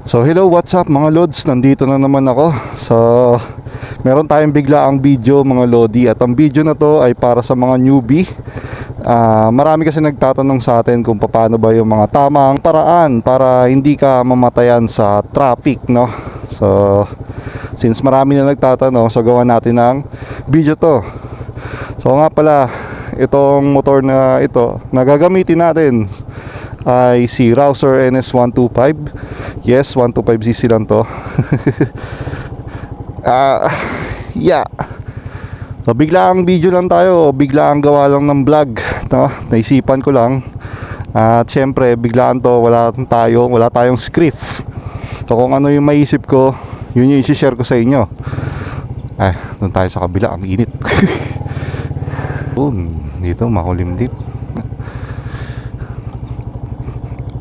So hello, what's up mga lods? Nandito na naman ako. So meron tayong biglaang video mga lodi. At ang video na to ay para sa mga newbie. Marami kasi nagtatanong sa atin kung paano ba yung mga tamang paraan para hindi ka mamatayan sa traffic, no? So since marami na nagtatanong, so gawa natin ng video to. So nga pala, itong motor na ito na gagamitin natin ay si Rouser NS125. Yes, 125cc lang to. Yeah. So biglaang video lang tayo, biglaang gawa lang ng vlog, no? Naisipan ko lang. At syempre, biglaan to, wala tayong script. So kung ano yung maisip ko, yun yung i-share ko sa inyo. Doon tayo sa kabila, ang init. Dito makulimlim.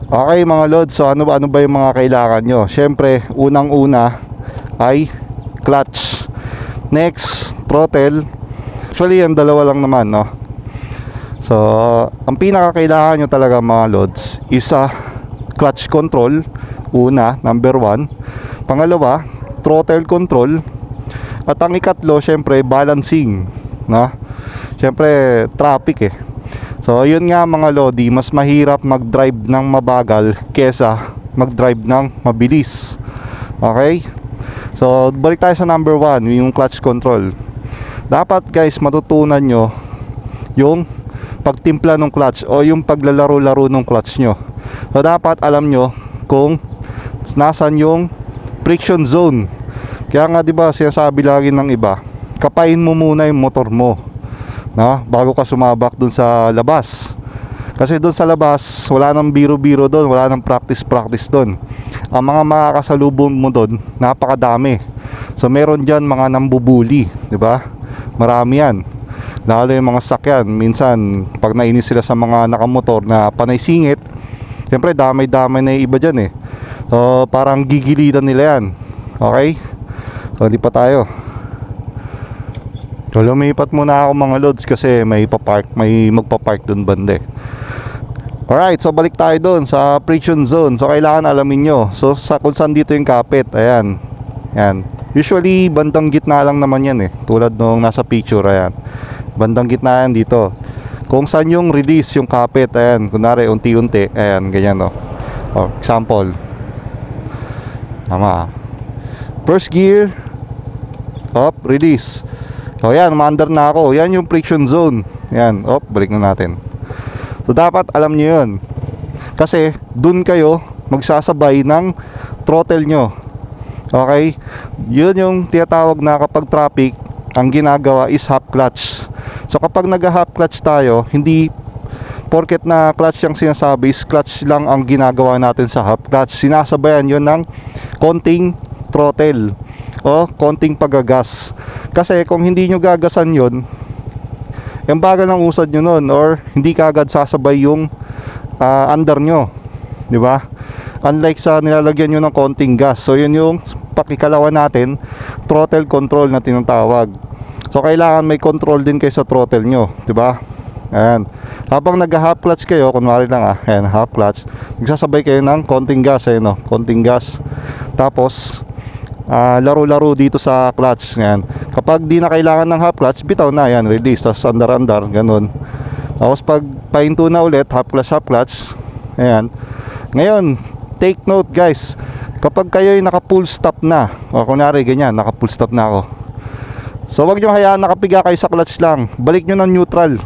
Okay mga lods, so ano ba yung mga kailangan nyo? Syempre, unang-una ay clutch. Next, throttle. Actually, yung dalawa lang naman, no? So, ang pinaka-kailangan nyo talaga mga lods is clutch control. Una, number 1. Pangalawa, throttle control. At ang ikatlo, syempre, balancing, no? Syempre, traffic eh. So yun nga mga lodi, mas mahirap mag-drive ng mabagal kesa mag-drive ng mabilis. Okay? So balik tayo sa number 1, yung clutch control. Dapat guys, matutunan nyo yung pagtimpla ng clutch o yung paglalaro-laro ng clutch nyo. So dapat alam nyo kung nasan yung friction zone. Kaya nga 'di ba sinasabi lagi ng iba, kapain mo muna yung motor mo, no? Bago ka sumabak dun sa labas. Kasi dun sa labas, wala nang biro-biro dun, wala nang practice dun. Ang mga makakasalubong mo dun, napakadami. So meron dyan mga nambubuli, di ba? Marami yan. Lalo yung mga sakyan, minsan pag nainis sila sa mga nakamotor na panay singit, siyempre damay-damay na yung iba dyan eh. So parang gigilidan nila yan. Okay? So di pa tayo. So lumipat muna ako mga lods kasi may magpa-park doon bande. Alright, so balik tayo doon sa friction zone. So kailangan alamin nyo, so kung saan dito yung kapit. Ayan. Ayan. Usually bandang gitna lang naman yan eh, tulad nung nasa picture. Ayan, bandang gitna yan dito. Kung saan yung release yung kapit. Ayan, kunwari unti-unti. Ayan, ganyan no. Example. Tama. First gear, up, release. So yan, maandar na ako. Yan yung friction zone. Yan, balik na natin. So dapat alam nyo yun, kasi dun kayo magsasabay ng throttle nyo. Okay? Yun yung tinatawag na kapag traffic, ang ginagawa is half clutch. So kapag nag-half clutch tayo, hindi porket na clutch yung sinasabi, is clutch lang ang ginagawa natin sa half clutch. Sinasabayan yun ng konting throttle o konting pagagas. Kasi kung hindi nyo gagasan yun, yung bagal ng usad nyo nun, or hindi kagad sasabay yung under nyo, di ba? Unlike sa nilalagyan nyo ng konting gas. So yun yung pakikalawa natin, throttle control na tinatawag. So kailangan may control din kayo sa throttle nyo, di ba? Ayan. Habang nag-half clutch kayo, kunwari lang ayan, half clutch, nagsasabay kayo ng konting gas, ayan o, konting gas. Tapos laro-laro dito sa clutch. Ayan. Kapag di na kailangan ng half clutch, bitaw na, yan, release, tapos andar-andar, ganun. Tapos pag pahinto na ulit, half clutch. Ayan. Ngayon, take note guys, kapag kayo'y naka full stop na, o kunwari ganyan, naka full stop na ako, so wag nyo hayaan nakapiga kayo sa clutch lang, balik nyo ng neutral.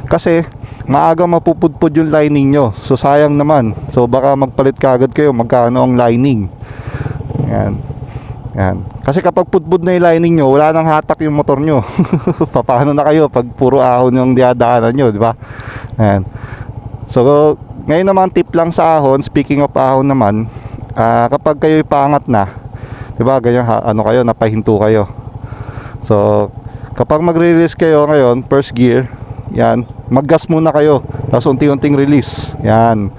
Kasi maaga mapupudpud yung lining nyo, so sayang naman. So baka magpalit kagad kayo, magkano ang lining. Ayan. Yan. Kasi kapag pudpud na yung lining nyo, wala nang hatak yung motor nyo. Paano na kayo pag puro ahon yung diadaanan nyo, di ba? Yan. So ngayon naman tip lang sa ahon, speaking of ahon naman, kapag kayo paangat na, di ba, ganyan kayo, napahinto kayo. So kapag magre-release kayo ngayon, first gear, yan, maggas muna kayo, tapos unti-unting release. Yan.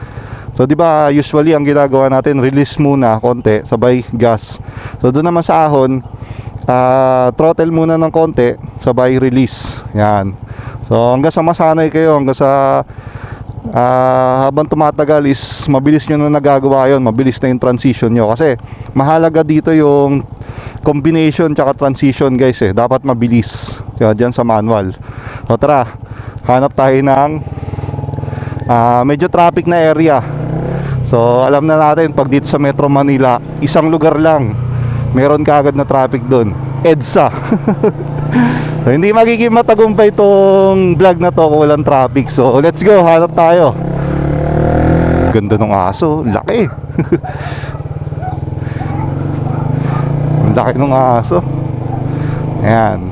So di ba usually ang ginagawa natin, release muna konti, sabay gas. So doon naman sa ahon, throttle muna ng konti, sabay release. Yan. So hanggang sa masanay kayo, hanggang sa habang tumatagal is mabilis nyo na nagagawa yon, mabilis na yung transition nyo. Kasi mahalaga dito yung combination tsaka transition guys dapat mabilis dyan sa manual. So tara, hanap tayo ng medyo traffic na area. So alam na natin pag dito sa Metro Manila, isang lugar lang meron kaagad na traffic doon, EDSA. So, hindi magiging matagumpay itong vlog na to kung walang traffic. So let's go, hanap tayo. Ganda ng aso, laki. Ang laki ng aso. Ayan.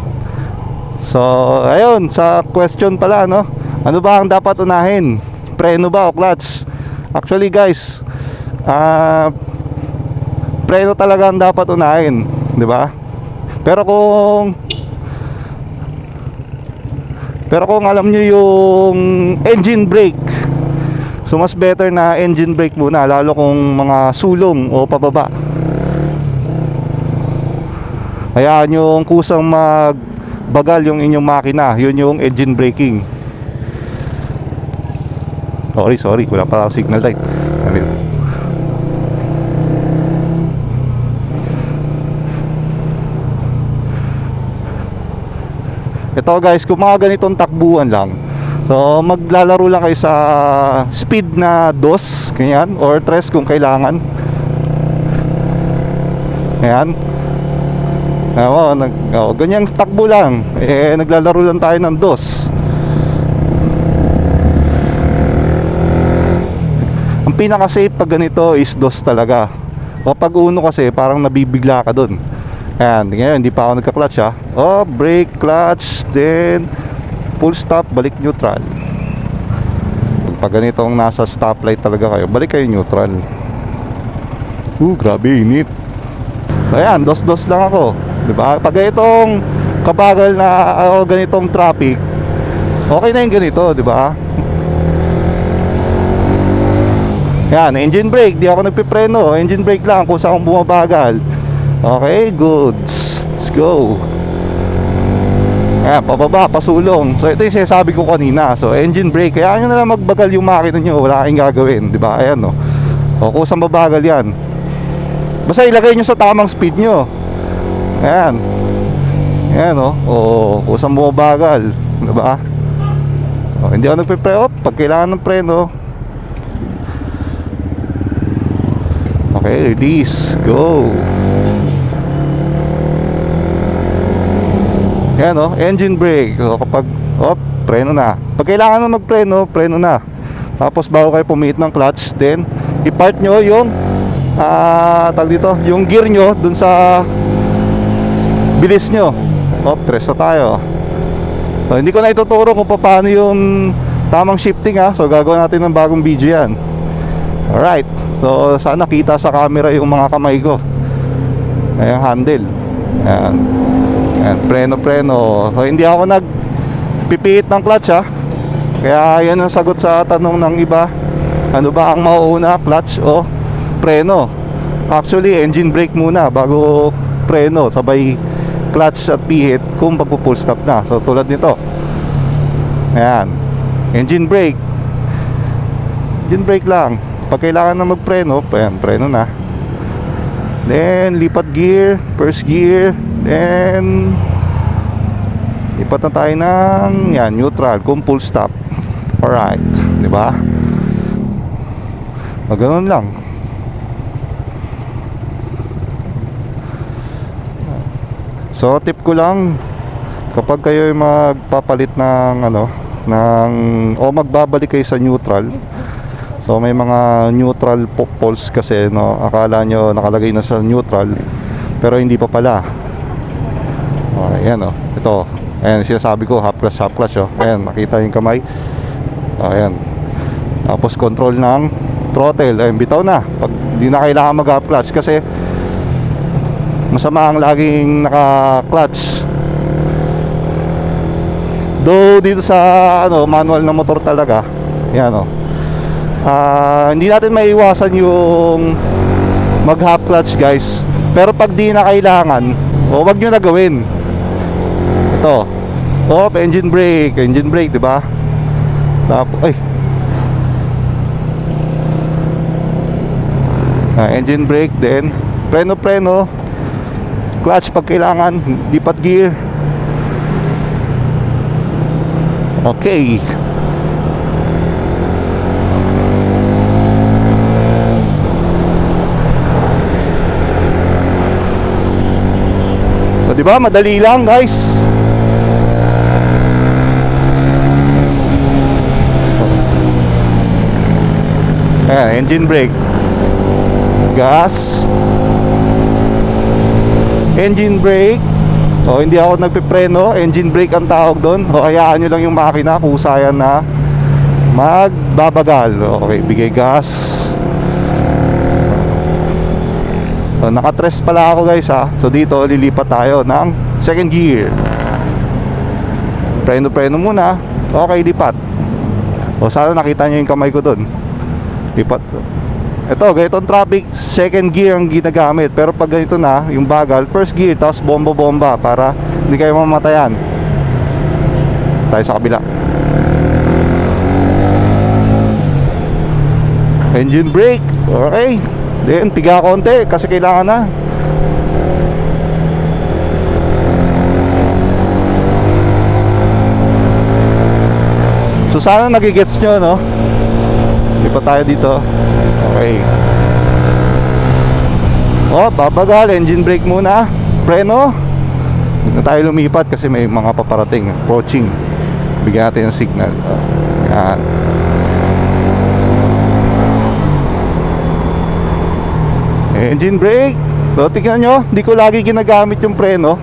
So ayun, sa question pala, no, ano ba ang dapat unahin, preno ba o clutch? Actually guys, preno talaga ang dapat unahin, di ba? Pero kung alam nyo yung engine brake, so mas better na engine brake muna, lalo kung mga sulong o pababa. Hayaan yung kusang magbagal yung inyong makina, yun yung engine braking. Sorry, wala pala ako signal light. Ito guys, kung mga ganitong takbuhan lang, so maglalaro lang kayo sa speed na 2, ganyan, or 3 kung kailangan. Ayan. Ganyang takbo lang, naglalaro lang tayo ng 2. Ang pinaka safe pag ganito is 2 talaga. O pag 1 kasi parang nabibigla ka dun. Ayan, ngayon hindi pa ako nagka-clutch ha. Brake, clutch, then full stop, balik neutral. Pag ganitong nasa stoplight talaga kayo, balik kayo neutral. Grabe init. So ayan, 2-2 lang ako, diba? Pag ganitong kabagal na ganitong traffic, okay na yung ganito, diba? Yan, engine brake, di ako nagpipreno. Engine brake lang kung saan bumabagal. Okay, goods. Let's go. Ayan, pababa, pasulong. So ito yung sinasabi ko kanina. So engine brake, kaya nyo na lang magbagal yung makina nyo, wala kayong gagawin, diba? Ayan o. Kung saan babagal yan, basta ilagay nyo sa tamang speed nyo. Ayan. Ayan o. Kung saan bumabagal, diba? Hindi ako nagpipreno. Pag kailangan ng preno, okay, release, go. Yan engine brake. So kapag preno na. Pag kailangan na magpreno, preno na. Tapos bago kayo pumiit ng clutch, then i-part nyo yung yung gear nyo dun sa bilis nyo. Tres na tayo. So, hindi ko na ituturo kung paano yung tamang shifting So gagawin natin ng bagong video yan. Alright. So sana kita sa camera yung mga kamay ko. Ayan, handle. Ayan. Ayan, preno. So hindi ako nagpipiit ng clutch Kaya yan ang sagot sa tanong ng iba. Ano ba ang mauuna, clutch o preno? Actually, engine brake muna bago preno, sabay clutch at pihit kung pagpo-full stop na. So tulad nito. Ayan. Engine brake. Engine brake lang. Pag kailangan na magpreno, ayan, preno na. Then lipat gear, first gear, then lipat na tayo ng neutral kung full stop. Alright, di ba? Ganun lang. So tip ko lang, kapag kayo magpapalit ng magbabalik kayo sa neutral. So may mga neutral poles kasi akala nyo nakalagay na sa neutral pero hindi pa pala. Ayan ito. Ayan sinasabi ko, half clutch Ayan, makita yung kamay. Ayan. Tapos control ng throttle. Ayan, bitaw na. Pag hindi na kailangan mag half clutch kasi masama ang laging naka clutch. Though dito sa manual na motor talaga, ayan hindi natin maiiwasan yung mag half clutch guys. Pero pag di na kailangan, wag nyo na gawin. Ito engine brake, di ba? Tapos Engine brake, then preno, clutch pag kailangan, lipat gear. Okay. So, diba? Madali lang, guys. Ayan, engine brake, gas, engine brake. O, hindi ako nagpipreno, engine brake ang tawag doon. O, hayaan nyo lang yung makina kung sayan na magbabagal. Okay, bigay gas. So, nakatres pala ako, guys, ha. So dito lilipat tayo ng second gear. Preno muna. Okay, lipat. O, sana nakita nyo yung kamay ko doon. Lipat. Ito, ganitong traffic, second gear ang ginagamit. Pero pag ganito na, yung bagal, first gear, tapos bomba para hindi kayo mamatayan. Tayo sa kabila. Engine brake. Okay. Then, tiga konti kasi kailangan na. So, sana nagigets nyo, no? Lipat tayo dito. Okay. Oh, babagal, engine brake muna. Preno. Hindi na tayo lumipat kasi may mga paparating, approaching. Bigyan natin ng signal. Yan. Engine brake. So, tingnan nyo, hindi ko lagi ginagamit yung preno.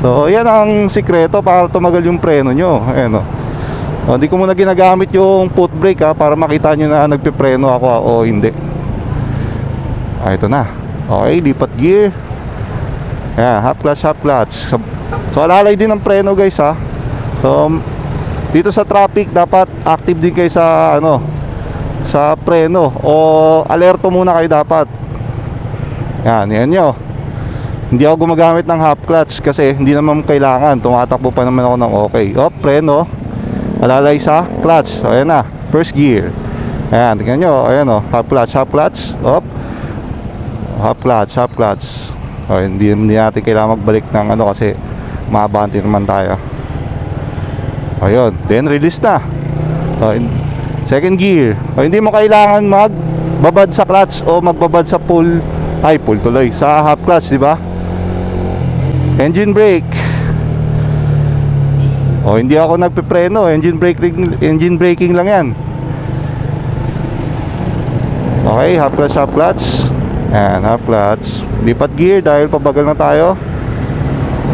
So, yan ang sikreto para tumagal yung preno nyo. Ayan, o. O, hindi ko muna ginagamit yung foot brake, ha, para makita nyo na nagpipreno ako, o hindi. Ito na. Okay, lipat gear. Ayan, half clutch. So, alalay din ng preno, guys, ha. So, dito sa traffic, dapat active din kayo sa, sa preno. O, alerto muna kayo dapat. Yan nyo. Hindi ako gumagamit ng half clutch kasi hindi naman kailangan. Tumatakbo pa naman ako ng okay. Preno. Alalay sa clutch. So, ayan na, first gear. Ayan, tingnan nyo. Ayan, half clutch. Half clutch. So, hindi natin kailangan magbalik ng kasi maabante naman tayo. Ayun, then release na. So, second gear. So, hindi mo kailangan magbabad sa clutch o magbabad sa pull tuloy sa half clutch, di ba? Engine brake. O, hindi ako nagpipreno, engine braking lang yan. Okay, half clutch. Yan, half clutch. Lipat gear dahil pabagal na tayo.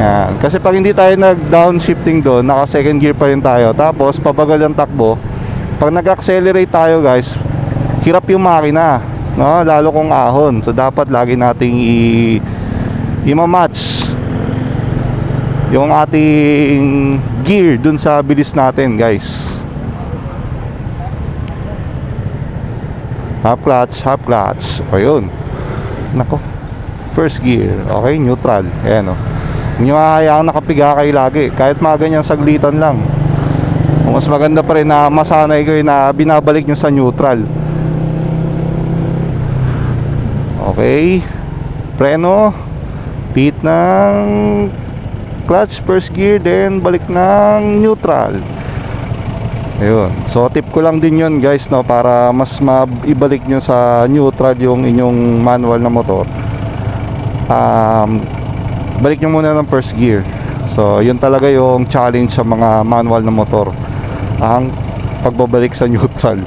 Yan, kasi pag hindi tayo nag-downshifting doon, naka second gear pa rin tayo. Tapos pabagal ang takbo. Pag nag-accelerate tayo, guys, hirap yung makina, no? Lalo kung ahon. So dapat lagi nating i-match yung ating gear dun sa bilis natin, guys. Half clutch. Ayun. Nako. First gear. Okay, neutral. Ayan, hindi nyo hahayaang nakapiga kayo lagi. Kahit mga ganyang saglitan lang. Mas maganda pa rin na masanay kayo na binabalik nyo sa neutral. Okay. Preno. Pit ng clutch, first gear, then balik ng neutral. Ayun. So tip ko lang din yun, guys, para mas maibalik nyo sa neutral yung inyong manual na motor. Balik nyo muna ng first gear. So yun talaga yung challenge sa mga manual na motor, ang pagbabalik sa neutral.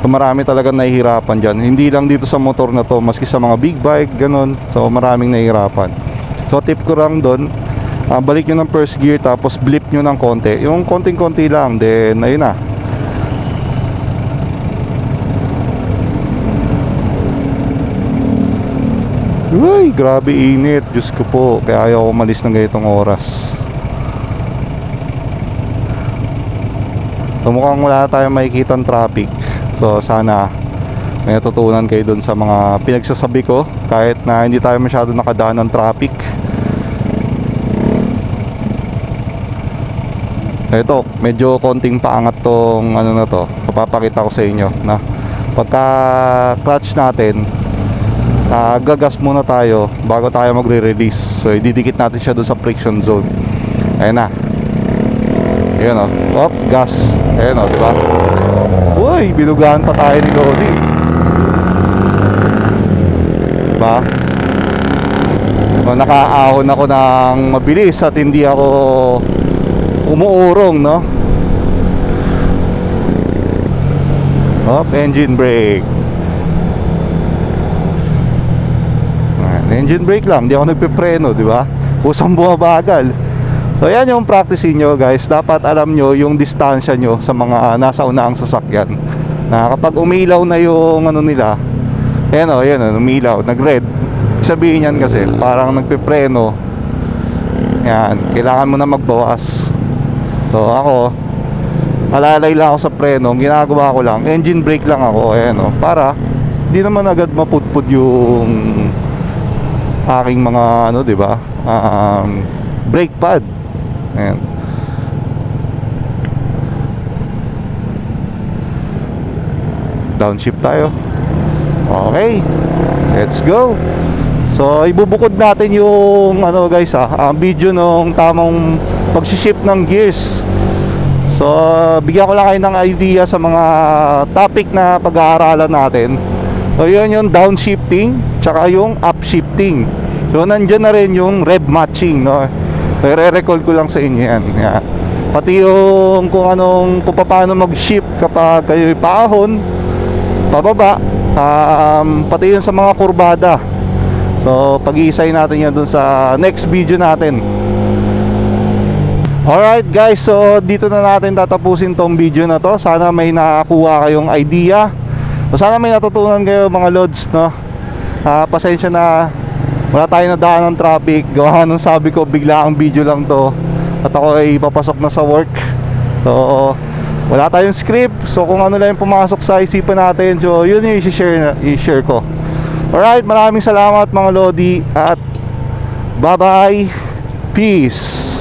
So marami talaga nahihirapan dyan. Hindi lang dito sa motor na to, maski sa mga big bike, ganun. So maraming nahihirapan. So tip ko lang doon, balik nyo ng first gear, tapos blip nyo ng konti. Yung konting-konti lang, then ayun na. Uy, grabe init. Diyos ko po, kaya ayaw ko umalis ng ganitong oras. So mukhang wala tayong makikitang traffic. So sana may natutunan kayo dun sa mga pinagsasabi ko, kahit na hindi tayo masyado nakadaan ng traffic. Ito, medyo konting paangat tong na to. Papapakita ko sa inyo na pagka clutch natin, gagas muna tayo bago tayo magre-release. So ididikit natin siya doon sa friction zone. Ayan na. Ayan o. Op, gas. Ayan o, diba? Uy, binugahan pa tayo ni Lodi. Diba? O, nakaahon ako ng mabilis at hindi ako umuurong, no? Op, engine brake. Engine brake lang, hindi ako nagpipreno, di ba? Kusang bumabagal. So yan yung practice nyo guys. Dapat alam nyo yung distansya nyo sa mga nasa unaang sasakyan. Na kapag umilaw na yung ano nila, yan o, umilaw, nag-red. Sabihin yan kasi, parang nagpipreno. Yan, kailangan mo na magbawas. So ako, alalay lang ako sa preno. Ang ginagawa ko lang, engine brake lang ako, ayan o, para di naman agad mapudpud yung aking mga ano, 'di ba? Brake pad. Ayan. Downshift tayo. Okay. Let's go. So, ibubukod natin yung ano guys, video nung tamang pag-shift ng gears. So, bigyan ko lang kayo ng idea sa mga topic na pag-aaralan natin. So yun yung downshifting tsaka yung upshifting. So nandyan na rin yung rev matching, no? I-recall ko lang sa inyo yan. Yeah. Pati yung kung paano mag-shift kapag kayo'y paahon, pababa, pati yun sa mga kurbada. So pag-iisay natin yan dun sa next video natin. Alright guys, so dito na natin tatapusin tong video na to. Sana may nakakuha kayong idea. So, sana may natutunan kayo mga lods, no? Pasensya na wala tayo nadaan ng traffic. Gawa nung sabi ko bigla ang video lang to at ako ay papasok na sa work. So wala tayong script. So kung ano lang yung pumasok sa isipan natin, so yun yung i-share ko. Alright, maraming salamat mga lodi. At bye bye. Peace.